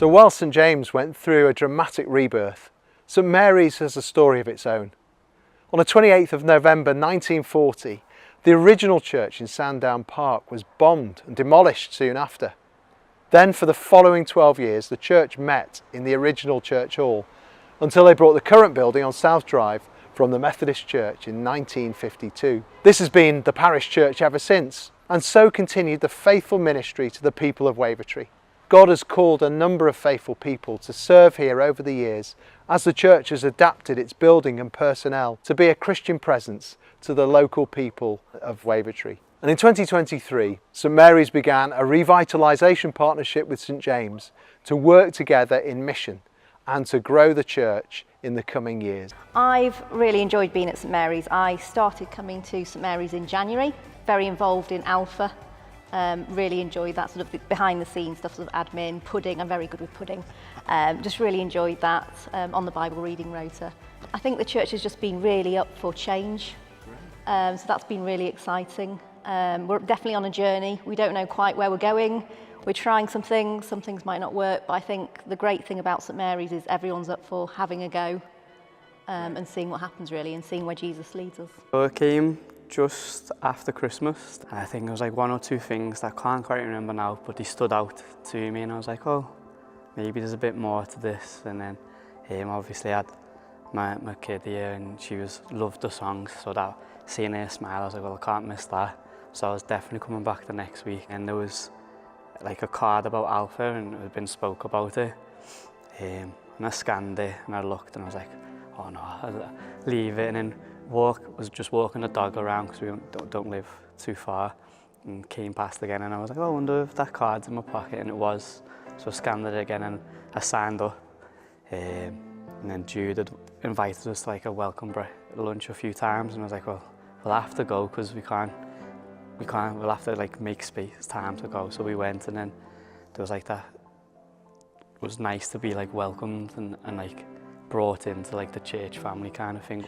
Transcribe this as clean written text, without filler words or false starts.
So while St James went through a dramatic rebirth, St Mary's has a story of its own. On the 28th of November 1940, the original church in Sandown Park was bombed and demolished soon after. Then for the following 12 years the church met in the original church hall until they brought the current building on South Drive from the Methodist Church in 1952. This has been the parish church ever since, and so continued the faithful ministry to the people of Wavertree. God has called a number of faithful people to serve here over the years as the church has adapted its building and personnel to be a Christian presence to the local people of Wavertree. And in 2023, St Mary's began a revitalisation partnership with St James to work together in mission and to grow the church in the coming years. I've really enjoyed being at St Mary's. I started coming to St Mary's in January, very involved in Alpha. Really enjoyed that sort of behind the scenes stuff, sort of admin, pudding. I'm very good with pudding. Just really enjoyed that on the Bible reading rota. I think the church has just been really up for change. So that's been really exciting. We're definitely on a journey. We don't know quite where we're going. We're trying some things might not work, but I think the great thing about St Mary's is everyone's up for having a go and seeing what happens really and seeing where Jesus leads us. So I came just after Christmas, and I think there was like one or two things that I can't quite remember now, but they stood out to me and I was like, oh, maybe there's a bit more to this. And then obviously I had my kid here and she loved the songs, so that seeing her smile, I was like, well, I can't miss that. So I was definitely coming back the next week, and there was like a card about Alpha and it had been spoke about it. And I scanned it and I looked and I was like, oh no, I'll leave it. And then was just walking the dog around because we don't live too far, and came past again and I was like, oh, I wonder if that card's in my pocket, and it was. So I scanned it again and I signed up. And then Jude had invited us to like a welcome lunch a few times, and I was like, well, we'll have to go because we'll have to like make space, time to go. So we went, and then there was like that, it was nice to be like welcomed and like brought into like the church family kind of thing.